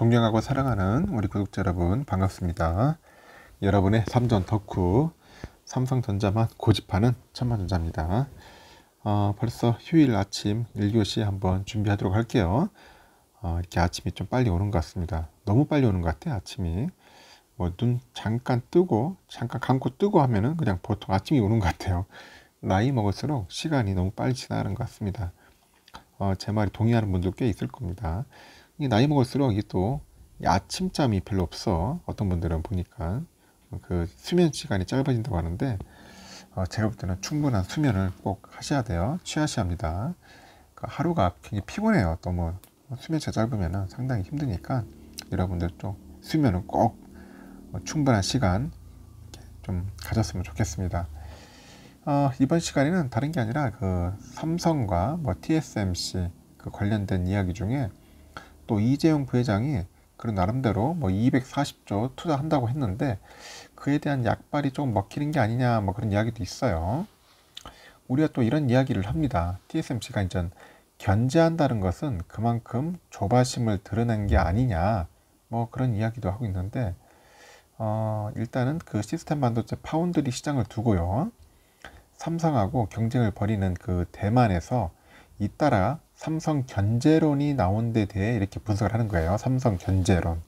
존경하고 사랑하는 우리 구독자 여러분 반갑습니다. 여러분의 삼전 덕후 삼성전자만 고집하는 천만전자입니다. 벌써 휴일 아침 1교시 한번 준비하도록 할게요. 이렇게 아침이 좀 빨리 오는 것 같습니다. 너무 빨리 오는 것 같아요. 아침이 뭐 눈 잠깐 뜨고 잠깐 감고 뜨고 하면은 그냥 보통 아침이 오는 것 같아요. 나이 먹을수록 시간이 너무 빨리 지나가는 것 같습니다. 제 말이 동의하는 분들 꽤 있을 겁니다. 나이 먹을수록 이게 또 아침잠이 별로 없어. 어떤 분들은 보니까 그 수면 시간이 짧아진다고 하는데 제가 볼 때는 충분한 수면을 꼭 하셔야 돼요. 취하셔야 합니다. 하루가 굉장히 피곤해요. 너무 수면 시간 짧으면 상당히 힘드니까 여러분들 좀 수면은 꼭 충분한 시간 좀 가졌으면 좋겠습니다. 이번 시간에는 다른 게 아니라 그 삼성과 뭐 TSMC 그 관련된 이야기 중에 또 이재용 부회장이 그런 나름대로 뭐 240조 투자한다고 했는데 그에 대한 약발이 좀 먹히는 게 아니냐 뭐 그런 이야기도 있어요. 우리가 또 이런 이야기를 합니다. TSMC가 이제 견제한다는 것은 그만큼 조바심을 드러낸 게 아니냐 뭐 그런 이야기도 하고 있는데 일단은 그 시스템 반도체 파운드리 시장을 두고요. 삼성하고 경쟁을 벌이는 그 대만에서 잇따라 삼성 견제론이 나온 데 대해 이렇게 분석을 하는 거예요. 삼성 견제론.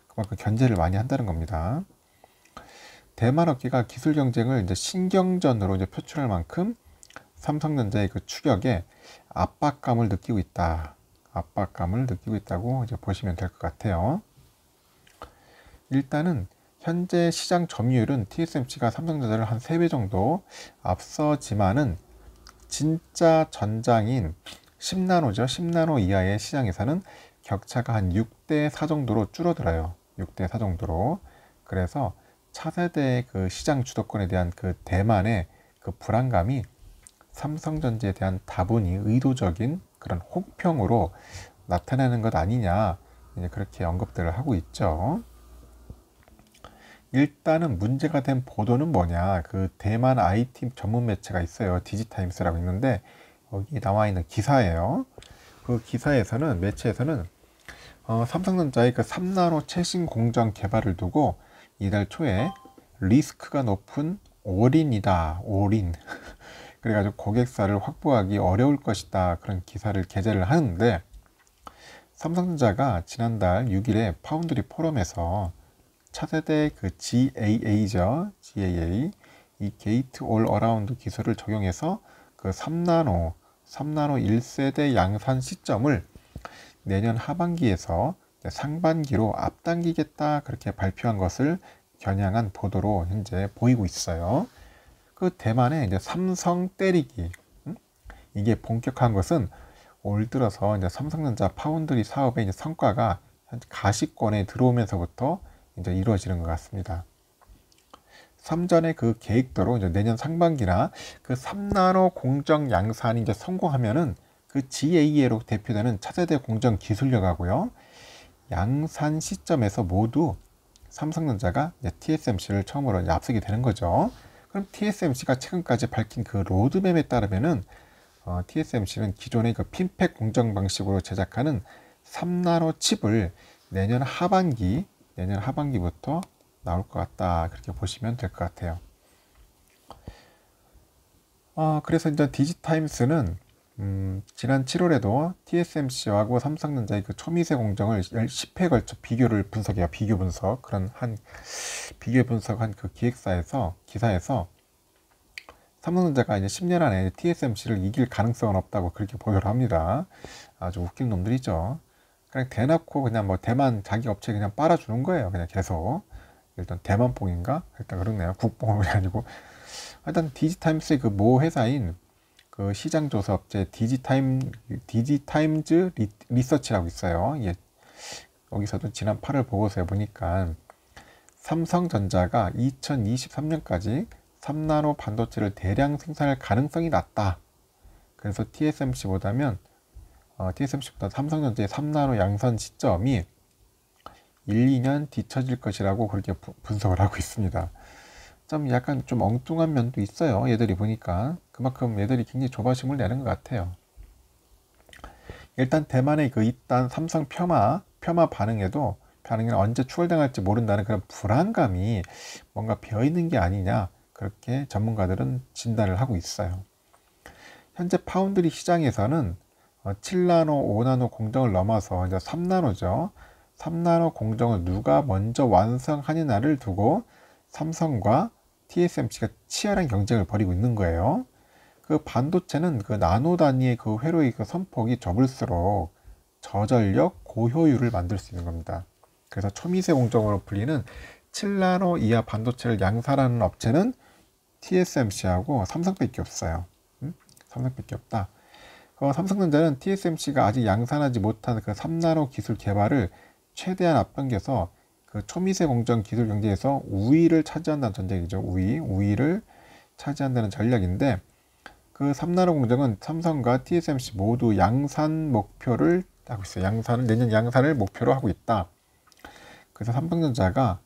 그만큼 견제를 많이 한다는 겁니다. 대만 업계가 기술 경쟁을 이제 신경전으로 이제 표출할 만큼 삼성전자의 그 추격에 압박감을 느끼고 있다. 압박감을 느끼고 있다고 이제 보시면 될 것 같아요. 일단은 현재 시장 점유율은 TSMC가 삼성전자를 한 3배 정도 앞서지만은 진짜 전장인 10나노죠. 10나노 이하의 시장에서는 격차가 한 6대4 정도로 줄어들어요. 6대4 정도로. 그래서 차세대 그 시장 주도권에 대한 그 대만의 그 불안감이 삼성전자에 대한 다분히 의도적인 그런 혹평으로 나타나는 것 아니냐 이제 그렇게 언급들을 하고 있죠. 일단은 문제가 된 보도는 뭐냐, 그 대만 IT 전문 매체가 있어요. 디지타임스라고 있는데 여기 나와 있는 기사예요. 그 기사에서는 매체에서는 삼성전자의 그 3나노 최신 공정 개발을 두고 이달 초에 리스크가 높은 올인이다. 올인. 그래가지고 고객사를 확보하기 어려울 것이다. 그런 기사를 게재를 하는데 삼성전자가 지난달 6일에 파운드리 포럼에서 차세대 그 GAA죠. GAA 이 게이트 올 어라운드 기술을 적용해서 그 3나노 1세대 양산 시점을 내년 하반기에서 상반기로 앞당기겠다 그렇게 발표한 것을 겨냥한 보도로 현재 보이고 있어요. 그 대만의 이제 삼성 때리기 이게 본격화한 것은 올 들어서 이제 삼성전자 파운드리 사업의 이제 성과가 가시권에 들어오면서부터 이제 이루어지는 것 같습니다. 삼전의 그 계획대로 이제 내년 상반기나 그 3나노 공정 양산이 이제 성공하면은 그 GAA로 대표되는 차세대 공정 기술력하고요. 양산 시점에서 모두 삼성전자가 이제 TSMC를 처음으로 이제 앞서게 되는 거죠. 그럼 TSMC가 최근까지 밝힌 그 로드맵에 따르면은 TSMC는 기존의 그 핀팩 공정 방식으로 제작하는 3나노 칩을 내년 하반기부터 나올 것 같다. 그렇게 보시면 될 것 같아요. 그래서 이제 디지타임스는 지난 7월에도 TSMC하고 삼성전자의 그 초미세 공정을 10회에 걸쳐 비교를 분석해요. 비교 분석한 그 기사에서 삼성전자가 이제 10년 안에 TSMC를 이길 가능성은 없다고 그렇게 보도를 합니다. 아주 웃긴 놈들이죠. 그냥 대놓고 그냥 뭐 대만 자기 업체 그냥 빨아주는 거예요. 그냥 계속. 일단 대만뽕인가? 일단 그렇네요. 국뽕이 아니고. 일단 디지타임스의 그 모 회사인 그 시장조사 업체 디지타임즈 리서치라고 있어요. 예. 여기서도 지난 8월 보고서에 보니까 삼성전자가 2023년까지 3나노 반도체를 대량 생산할 가능성이 낮다. 그래서 TSMC보다 삼성전자의 3나노 양산 시점이 1, 2년 뒤처질 것이라고 그렇게 분석을 하고 있습니다. 좀 약간 좀 엉뚱한 면도 있어요. 얘들이 보니까 그만큼 얘들이 굉장히 조바심을 내는 것 같아요. 일단 대만의 그 잇단 삼성 목표만 반응이 언제 추월당할지 모른다는 그런 불안감이 뭔가 배어있는 게 아니냐, 그렇게 전문가들은 진단을 하고 있어요. 현재 파운드리 시장에서는 7나노, 5나노 공정을 넘어서 이제 3나노죠. 3나노 공정을 누가 먼저 완성하느냐를 두고 삼성과 TSMC가 치열한 경쟁을 벌이고 있는 거예요. 그 반도체는 그 나노 단위의 그 회로의 그 선폭이 좁을수록 저전력, 고효율을 만들 수 있는 겁니다. 그래서 초미세 공정으로 불리는 7나노 이하 반도체를 양산하는 업체는 TSMC하고 삼성밖에 없어요. 삼성밖에 없다. 삼성전자는 TSMC가 아직 양산하지 못한 그 3나노 기술 개발을 최대한 앞당겨서 그 초미세 공정 기술 경쟁에서 우위를 차지한다는 전략이죠. 우위를 차지한다는 전략인데, 그 3나노 공정은 삼성과 TSMC 모두 양산 목표를 하고 있어요. 내년 양산을 목표로 하고 있다. 그래서 삼성전자가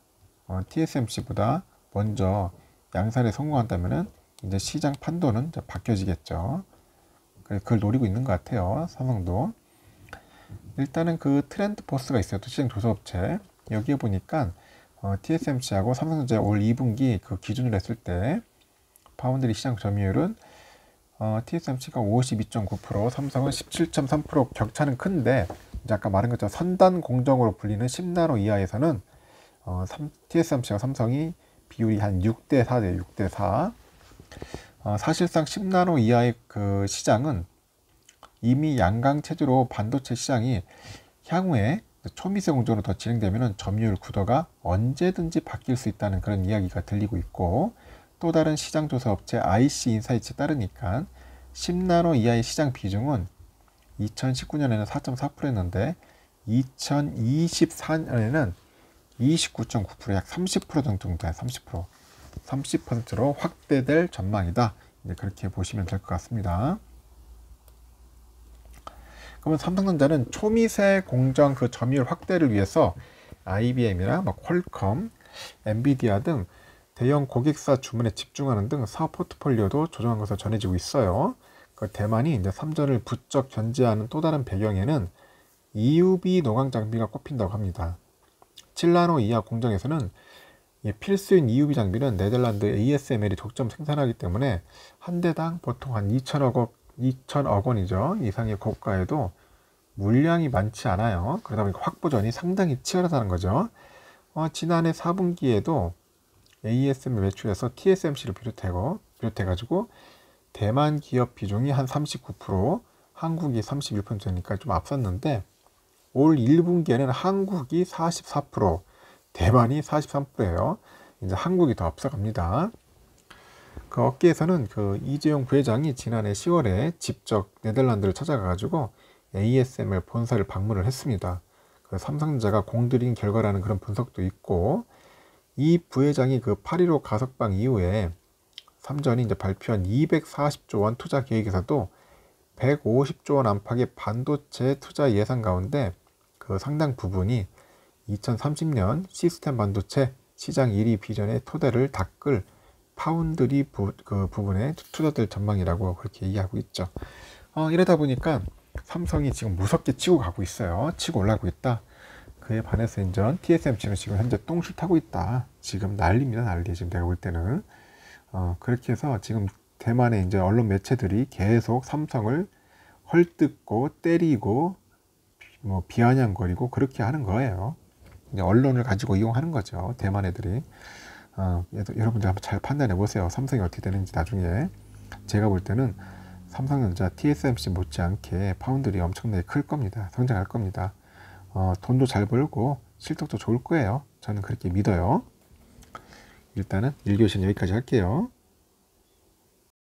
TSMC보다 먼저 양산에 성공한다면은 이제 시장 판도는 이제 바뀌어지겠죠. 그래서 그걸 노리고 있는 것 같아요. 삼성도. 일단은 그 트렌드 포스가 있어요. 또 시장 조사업체. 여기에 보니까 TSMC하고 삼성전자 올 2분기 그 기준으로 했을 때 파운드리 시장 점유율은 TSMC가 52.9%, 삼성은 17.3%. 격차는 큰데, 이제 아까 말한 것처럼 선단 공정으로 불리는 10나노 이하에서는 TSMC와 삼성이 비율이 한 6대 4대 6대 4. 사실상 10나노 이하의 그 시장은 이미 양강 체제로 반도체 시장이 향후에 초미세 공정으로 더 진행되면 점유율 구도가 언제든지 바뀔 수 있다는 그런 이야기가 들리고 있고, 또 다른 시장 조사 업체 IC 인사이트에 따르니까 10나노 이하의 시장 비중은 2019년에는 4.4%였는데 2024년에는 29.9%, 약 30% 정도 돼요. 30%로 확대될 전망이다. 이제 그렇게 보시면 될 것 같습니다. 그러면 삼성전자는 초미세 공정 그 점유율 확대를 위해서 IBM이나 퀄컴, 엔비디아 등 대형 고객사 주문에 집중하는 등 사업 포트폴리오도 조정한 것으로 전해지고 있어요. 그 대만이 이제 삼전을 부쩍 견제하는 또 다른 배경에는 EUV 노광 장비가 꼽힌다고 합니다. 7나노 이하 공정에서는 필수인 EUV 장비는 네덜란드 ASML이 독점 생산하기 때문에 한 대당 보통 한 2천억 원이죠. 이상의 고가에도 물량이 많지 않아요. 그러다 보니까 확보전이 상당히 치열하다는 거죠. 지난해 4분기에도 ASML 매출에서 TSMC를 비롯해가지고 대만 기업 비중이 한 39%, 한국이 31%니까 좀 앞섰는데, 올 1분기에는 한국이 44%, 대만이 43%예요. 이제 한국이 더 앞서갑니다. 그 업계에서는 그 이재용 부회장이 지난해 10월에 직접 네덜란드를 찾아가가지고 ASML 본사를 방문을 했습니다. 그 삼성전자가 공들인 결과라는 그런 분석도 있고, 이 부회장이 그 8.15 가석방 이후에 삼전이 이제 발표한 240조 원 투자 계획에서도 150조 원 안팎의 반도체 투자 예산 가운데 그 상당 부분이 2030년 시스템 반도체 시장 1위 비전의 토대를 닦을 파운드리 그 부분에 투자될 전망이라고 그렇게 이해하고 있죠. 이러다 보니까 삼성이 지금 무섭게 치고 가고 있어요. 치고 올라가고 있다. 그에 반해서 이제 TSMC는 지금 현재 똥줄 타고 있다. 지금 난리입니다, 난리. 지금 내가 볼 때는. 그렇게 해서 지금 대만의 이제 언론 매체들이 계속 삼성을 헐뜯고 때리고 비아냥거리고 그렇게 하는 거예요. 이제 언론을 가지고 이용하는 거죠, 대만 애들이. 여러분들 한번 잘 판단해 보세요. 삼성이 어떻게 되는지 나중에. 제가 볼 때는 삼성전자, TSMC 못지않게 파운드리 엄청나게 클 겁니다. 성장할 겁니다. 돈도 잘 벌고 실적도 좋을 거예요. 저는 그렇게 믿어요. 일단은 1교시는 여기까지 할게요.